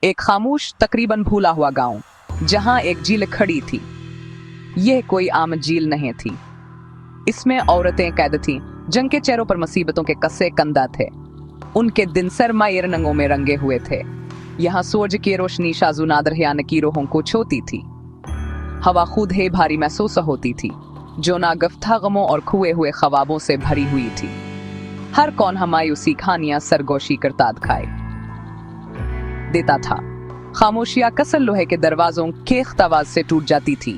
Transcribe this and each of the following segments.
एक खामोश तकरीबन भूला हुआ गांव जहां एक झील खड़ी थी। यह कोई आम झील नहीं थी। इसमें औरतें कैद थीं, जिनके चेहरों पर मुसीबतों के कसे कंधा थे। उनके दिन सरमाए रंगों में रंगे हुए थे। यहाँ सूरज की रोशनी शाजू नादर या नकीरों को छूती थी। हवा खुद ही भारी महसूस होती थी, जो नागफ्ता गमों और खुए हुए ख्वाबों से भरी हुई थी। हर कौन हमायूसी कहानियां सरगोशी करता दिखाई देता था। खामोशियां कसर लोहे के दरवाजों के आवाज से टूट जाती थी।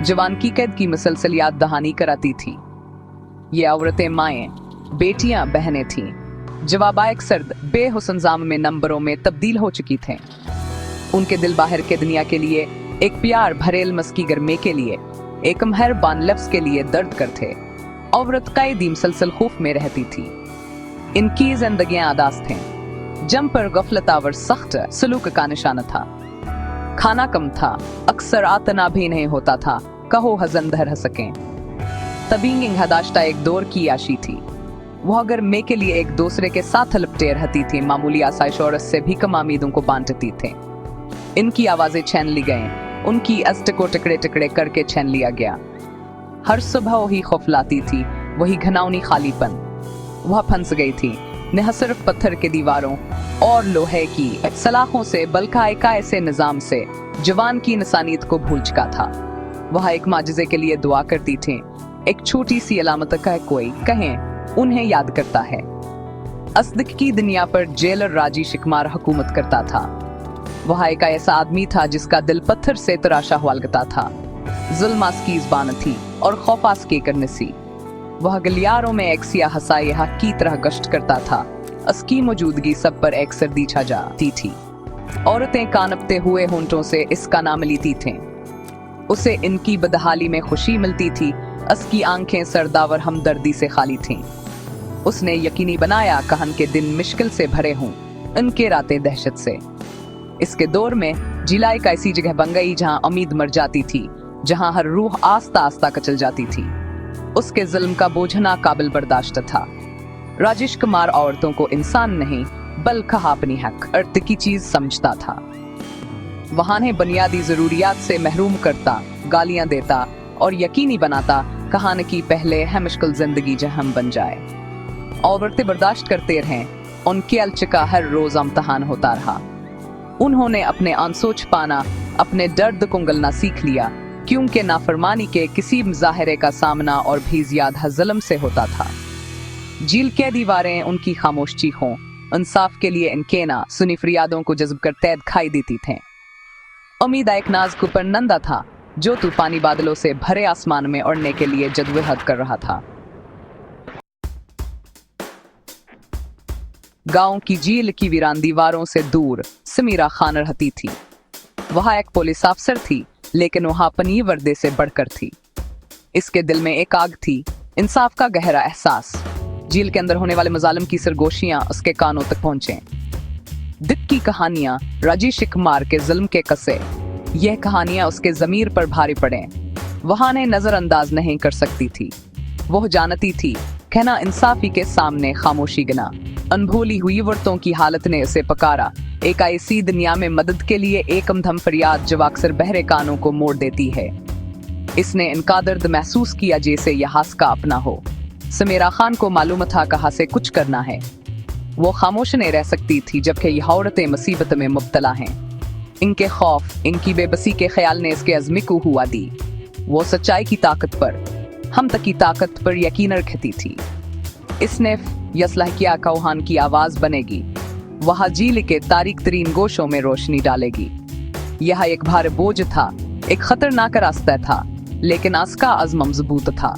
जवान की कैद की मुसलसल याद दहानी कराती थी। ये औरतें माएं, बेटियां, बहनें थीं। जवाब एक सर्द बेहुसन जाम में नंबरों में तब्दील हो चुकी थे। उनके दिल बाहर के दुनिया के लिए, एक प्यार भरेल मस्की गर्मे के लिए, एक मेहरबान लफ्ज के लिए दर्द कर थे। औरत कैदी मुसलसल खौफ में रहती थी। इनकी जिंदगियां आदास थे। जम पर गफलतावर सख्त सलूक का निशाना था। खाना कम था, अक्सर आतना भी नहीं होता था, कहो हजन धर सकें। तबींग हदाश्ता एक दौर की आशी थी। वह अगर मैं के लिए एक दूसरे के साथ लपटे रहती थी, मामूली आसाइश और से भी कम उम्मीदों को बांटती थे। इनकी आवाजें छीन ली गईं, उनकी अस्त को टुकड़े टुकड़े करके छीन लिया गया। हर सुबह वही खौफलाती थी, वही घनावनी खालीपन। वह फंस गई थी, न सिर्फ पत्थर के दीवारों और लोहे की सलाखों से, बल्कि एक ऐसे निजाम से जवान की इंसानियत को भूल चुका था। वह एक माजिज़े के लिए दुआ करती थी, एक छोटी सी अलामत का कोई कहें उन्हें याद करता है। अस्दिक की दुनिया पर जेलर राजी शिकमार हुकूमत करता था। वह एक ऐसा आदमी था जिसका दिल पत्थर से तराशा हुआ लगता था। जुल्मास की ज़बान थी और खौफास के करनसी। वह गलियारों में एक सियाह हसाया की तरह गश्त करता था। उसकी मौजूदगी सब पर एक सर्दी छा जाती थी। औरतें कानपते हुए होंठों से इसका नाम लेती थीं। उसे इनकी बदहाली में खुशी मिलती थी। उसकी आंखें सरदावर हमदर्दी से खाली थीं। उसने यकीनी बनाया कहन के दिन मुश्किल से भरे हों, उनके रातें दहशत से। इसके दौर में जिला एक ऐसी जगह बन गई जहां उम्मीद मर जाती थी, जहां हर रूह आस्ता आस्ता कचल जाती थी। उसके जुल्म का बोझ नाकाबिल बर्दाश्त था। राजेश कुमार औरतों को इंसान नहीं बल्कि अपनी हक अर्थ की चीज समझता था। वहां ने बुनियादी जरूरियात से महरूम करता, गालियां देता और यकीनी बनाता कहानी की पहले है मुश्किल जिंदगी जहम बन जाए। औरतें बर्दाश्त करते रहे, उनके अलच का हर रोज इम्तहान होता रहा। उन्होंने अपने आंसू छुपाना, अपने दर्द को गलना सीख लिया, क्योंकि नाफरमानी के किसी मुजाहरे का सामना और भी ज्यादा जुल्म से होता था। जेल के दीवारें उनकी खामोश चीखों, इंसाफ के लिए इनके ना सुनी फरियादों को जज्ब करते दिखाई देती थे। उम्मीद एक नाज को परनंदा था जो तूफानी बादलों से भरे आसमान में उड़ने के लिए जद्दोजहद कर रहा था। गांव की जेल की वीरान दीवारों से दूर समीरा खान रहती थी। वह एक पुलिस अफसर थी, लेकिन वह अपनी वर्दे से बढ़कर थी। इसके दिल में एक आग थी, इंसाफ का गहरा एहसास। जेल के अंदर होने वाले मजालिम की सरगोशियां उसके कानों तक पहुंचे। दिक की कहानियां, राजेश कुमार के जुल्म के कसे, यह कहानियां उसके जमीर पर भारी पड़े। वहां ने नजरअंदाज नहीं कर सकती थी। वह जानती थी कहना इंसाफी के सामने खामोशी गिना। अनभूली हुई वर्तों की हालत ने उसे पकारा, एक ऐसी दुनिया में मदद के लिए एक धम फरियाद जो अक्सर बहरे कानों को मोड़ देती है। इसने इनका दर्द महसूस किया जैसे यह हास का अपना हो। समीरा खान को मालूम था कहाँ से कुछ करना है। वो खामोश नहीं रह सकती थी जबकि यह औरतें मुसीबत में मुब्तला हैं। इनके खौफ, इनकी बेबसी के ख्याल ने इसके अज़्म को हुआ दी। वो सच्चाई की ताकत पर, हम तक की ताकत पर यकीन रखती थी। इसने यसलह किया कौहान की आवाज बनेगी। वह जेल के तारीक तरीन गोशों में रोशनी डालेगी। यह एक भारी बोझ था, एक खतरनाक रास्ता था, लेकिन उसका अज़्म मजबूत था।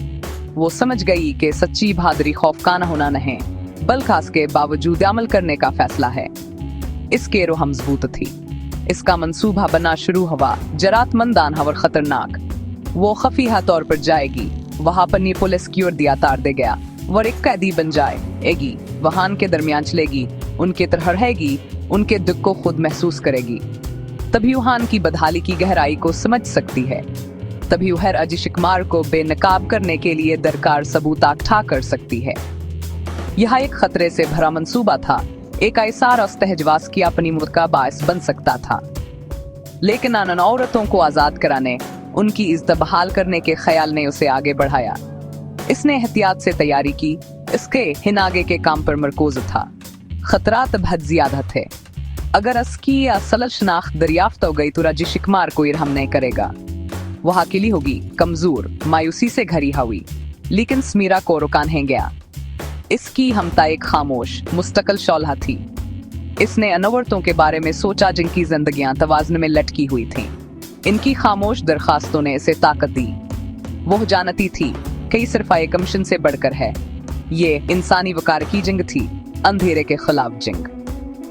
वो समझ गई कि सच्ची बहादुरी खौफ का न होना नहीं, बल्कि उसके बावजूद अमल करने का फैसला है। इसके रूह मजबूत थी। इसका मंसूबा बना शुरू हुआ, जरातमंदान और खतरनाक। वो खफीहा तौर पर जाएगी, वहां अपनी पुलिस की ओर दिया तार दे गया। वो एक कैदी बन जाएगी, वहां के दरमियान चलेगी, उनके तरह रहेगी, उनके दुख को खुद महसूस करेगी। तभी वहां की बदहाली की गहराई को समझ सकती है। तभी वह राजेश कुमार को बेनकाब करने के लिए दरकार सबूत इकट्ठा कर सकती है। यह एक खतरे से भरा मंसूबा था, एक ऐसा अस्तहजवास की अपनी मौत का बायस बन सकता था। लेकिन अनन औरतों को आजाद कराने, उनकी इज्जत बहाल करने के ख्याल ने उसे आगे बढ़ाया। इसने एहतियात से तैयारी की, इसके हिन आगे के काम पर मरकूज था। खतरात बहुत ज्यादा थे। अगर उसकी असल शनाख्त दरियाफ्त हो गई तो राजेश कुमार कोई रहम नहीं करेगा। वो अकेली होगी, कमजोर, मायूसी से घरी हुई। लेकिन समीरा को रुका नहीं गया। इसकी हमता एक खामोश मुस्तकिल शौल्हा थी। इसने अन औरतों के बारे में सोचा जिनकी जिंदगियां तवाज़ुन में लटकी हुई थीं। इनकी खामोश दरखास्तों ने इसे ताकत दी। वो जानती थी कि सिर्फ एक मिशन से बढ़कर है। ये इंसानी वकार की जंग थी, अंधेरे के खिलाफ जंग।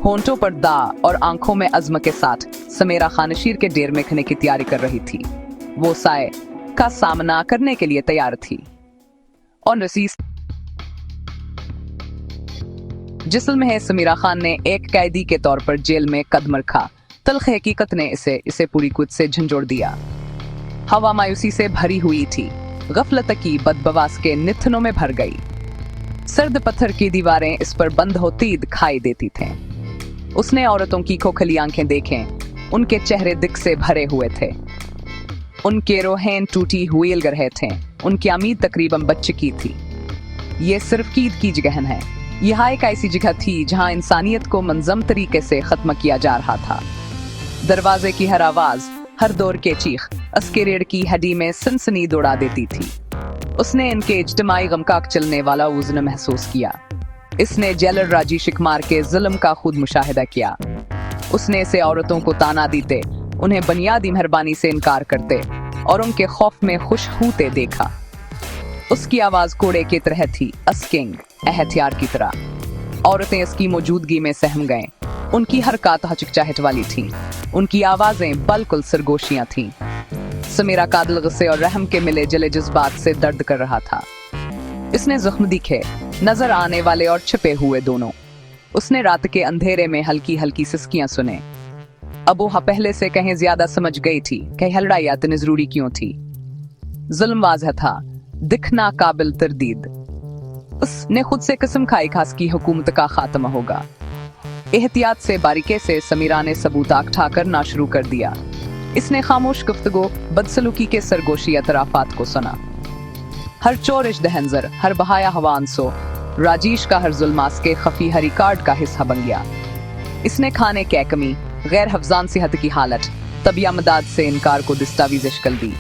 होंठों पर दा और आंखों में अज़्म के साथ समीरा खानशीर के डेर में खने की तैयारी कर रही थी। वो साए का सामना करने के लिए तैयार थी। और रसीस जिस्म है समीरा खान ने एक कैदी के तौर पर जेल में कदम रखा। तल्ख हकीकत ने इसे पूरी कुछ से झंझोड़ दिया। हवा मायूसी से भरी हुई थी। गफलत की बदबवास के निथनों में भर गई। सर्द पत्थर की दीवारें इस पर बंद होती दिखाई देती थीं। उसने औरतों की खोखली आंखें देखें। उनके चेहरे दिख से भरे हुए थे। उनके रोहें टूटी हुई लग रहे थे। उनकी उम्मीद तकरीबन बच चुकी थी। ये सिर्फ कीद की जगह है। यह एक ऐसी जगह थी जहां इंसानियत को मंजम तरीके से खत्म किया जा रहा था। दरवाजे की हर आवाज, हर दौर के चीख उसके रीढ़ की हड्डी में सनसनी दौड़ा देती थी। उसने इनके इज्तिमाई गम का चलने वाला वज़न महसूस किया। इसने जेलर राजेश कुमार के जुल्म का खुद मुशाहिदा किया। उसने इसे औरतों को ताना देते, उन्हें बुनियादी मेहरबानी से इनकार करते और उनके खौफ में खुश होते देखा। उसकी आवाज कोड़े की तरह थी, अस्किंग, एहतियार की तरह। औरतें इसकी मौजूदगी में सहम गए। उनकी हरकत हचकचाहट वाली थी। उनकी आवाजें बिल्कुल सरगोशियां थीं। समीरा का दिल गुस्से और रहम के मिले जले जज्बात से दर्द कर रहा था। इसने जख्म दिखे, नजर आने वाले और छिपे हुए दोनों। उसने रात के अंधेरे में हल्की हल्की सिसकियां सुने। अब वो पहले से कहीं ज्यादा समझ गई थी कि लड़ाई इतनी जरूरी क्यों थी। जुल्म वाज़ह था, दिखना काबिल तरदीद। उसने खुद से कसम खाई खास की हुकूमत का खात्मा होगा। एहतियात से बारीकी से समीरा ने सबूत इकट्ठा करना शुरू कर दिया। इसने खामोश गुफ्तगू, बदसलूकी के सरगोशी एतराफात को सुना। हर चोरिश दहंजर, हर बहाया हवा अंसो, राजेश का हर जुल्मास के खफी हरी कार्ड का हिस्सा बन गया। इसने खाने की कमी, गैर हफ्जान सेहत की हालत, तबिया मदाद से इनकार को दस्तावेज शक्ल दी।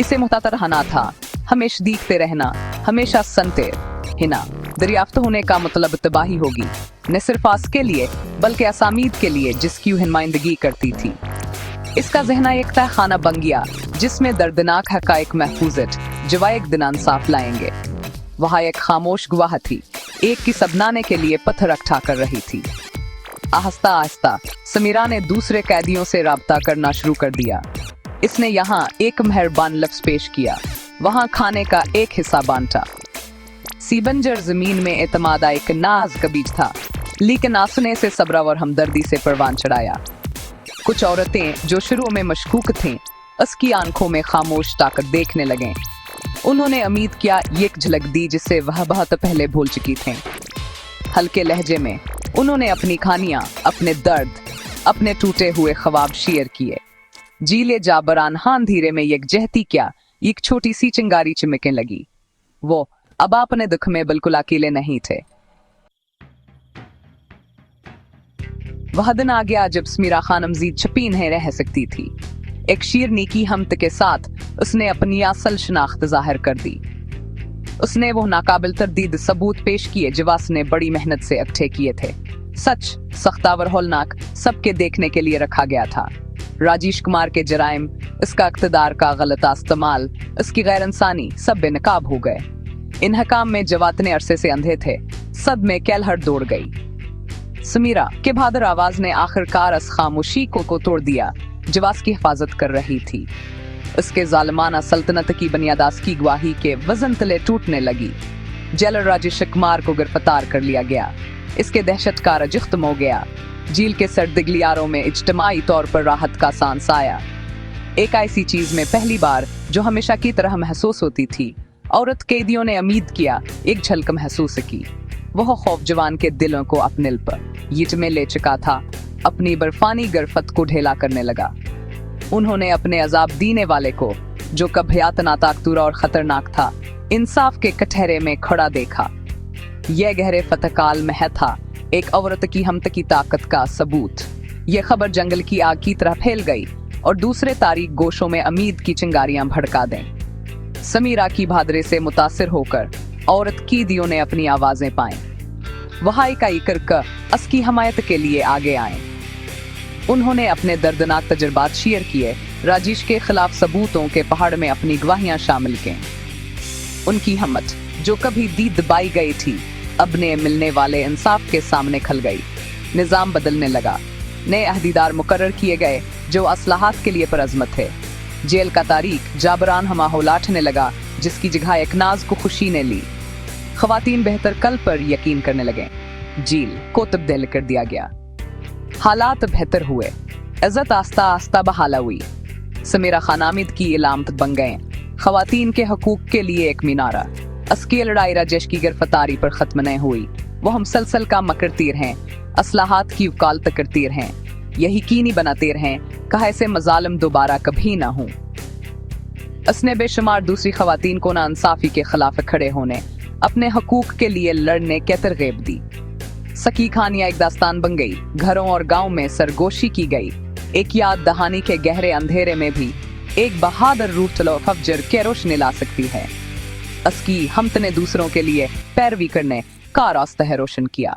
इसे मुहतात रहना था, हमेशा देखते रहना, हमेशा सुनते हिना। दरियाफ्त होने का मतलब तबाही होगी, न सिर्फ आज के लिए बल्कि असामीद के लिए जिसकी नुमाइंदगी करती थी। इसका जहना एक तह खाना बन गया जिसमें दर्दनाक हकायक महफूजत जो एक दिन इंसाफ लाएंगे। वहाँ एक खामोश गवाह थी, एक की सबनाने के लिए पत्थर इकट्ठा कर रही थी। आहिस्ता आहिस्ता समीरा ने दूसरे कैदियों से राब्ता करना शुरू कर दिया। इसने यहाँ एक मेहरबान लफ्ज पेश किया, वहाँ खाने का एक हिस्सा बांटा। सीबंजर जमीन में एतमादा एक नाज का बीज था, लेकिन आसने से सब्र और हमदर्दी से परवान चढ़ाया। कुछ औरतें जो शुरू में मशकूक थीं, उसकी आंखों में खामोश ताकत देखने लगे। उन्होंने उम्मीद किया एक झलक दी जिसे वह बहुत पहले भूल चुकी थीं। हल्के लहजे में उन्होंने अपनी कहानियां, अपने दर्द, अपने टूटे हुए ख्वाब शेयर किए। जीले जाबरान हान धीरे में एक जहती क्या एक छोटी सी चिंगारी चिमकने लगी। वो अब अपने दुख में बिल्कुल अकेले नहीं थे। वह दिन आ गया जब समीरा खान मजीद छुपी नहीं रह सकती थी। एक शीरनी की हमत के साथ उसने अपनी असल शनाख्त जाहिर कर दी। उसने वो नाकाबिल तरदीद सबूत पेश किए जो उसने बड़ी मेहनत से इकट्ठे किए थे। सच, सख्तावर होलनाक, सबके देखने के लिए रखा गया था। राजेश कुमार के जराइम, इसका इक़्तिदार का गलत इस्तेमाल, इसकी गैर इंसानी, सब बेनकाब हो गए। इन हकाम में जवातने अरसे से अंधे थे, सद में कैलहट दौड़ गई। समीरा के बहादुर आवाज ने आखिरकार इस खामोशी को तोड़ दिया, जवास की हिफाजत कर रही थी। उसके जालिमाना सल्तनत की बुनियादास की गवाही के वजन तले टूटने लगी। जेलर राजेश कुमार को गिरफ्तार कर लिया गया। इसके दहशत का रज खत्म हो गया। झील के सर्द गलियारों में इज्तिमाई तौर पर राहत का सांस आया। एक ऐसी चीज में पहली बार जो हमेशा की तरह महसूस होती थी। औरत कैदियों ने उम्मीद किया, एक झलक महसूस की। वह खौफ जवान के दिलों को अपने पर यिच में ले चुका था। अपनी बर्फानी गिरफ्त को ढेला करने लगा। उन्होंने अपने अजाब देने वाले को, जो कभी ताकतूरा और खतरनाक था, इंसाफ के कटहरे में खड़ा देखा। यह गहरे फतकाल में था एक औरत की हमतकी ताकत का सबूत। यह खबर जंगल की आग की तरह फैल गई और दूसरे तारीख गोशों में उम्मीद की चिंगारियां भड़का दें। समीरा की भादरे से मुतासिर होकर औरत कीदियों ने अपनी आवाजें पाएं। वहां इकाई करके उसकी हमायत के लिए आगे आए। उन्होंने अपने दर्दनाक तजुर्बात शेयर किए, राजेश के खिलाफ सबूतों के पहाड़ में अपनी गवाहियां शामिल की। उनकी हिम्मत, जो कभी दी दबाई गई थी, अब ने मिलने वाले इंसाफ के सामने खल गई। निजाम बदलने लगा। नए अहदेदार मुकर्रर किए गए जो असलाहत के लिए परअज़्म थे। जेल का तारीख जाबरान माहौल आठने लगा, जिसकी जगह एक नाज को खुशी ने ली। खवातीन बेहतर कल पर यकीन करने लगे। जेल को तब्दील कर दिया गया। हालात बेहतर हुए। इज्जत आस्ता आस्ता बहाल हुई। समीरा खान आमिद की इलामत बन गए। खवातीन के हकूक के लिए एक मीनारा। अस्की लड़ाई राजेश की गिरफ्तारी पर खत्म नहीं हुई। वह मुसलसल का मकर तीर हैं, असलाहत की वकालत करती रहें, यही कीनी बनाते रहें कहा ऐसे मजालिम दोबारा कभी ना हो। उसने बेशुमार दूसरी खवातीन को नाइंसाफी के खिलाफ खड़े होने, अपने हकूक के लिए लड़ने की तरगीब दी। सकी खानिया एक दास्तान बन गई। घरों और गांव में सरगोशी की गई। एक याद दहानी के गहरे अंधेरे में भी एक बहादुर रूह चलो फजर के रोशनी ला सकती है। उसकी हमत ने दूसरों के लिए पैरवी करने का रास्ता रोशन किया।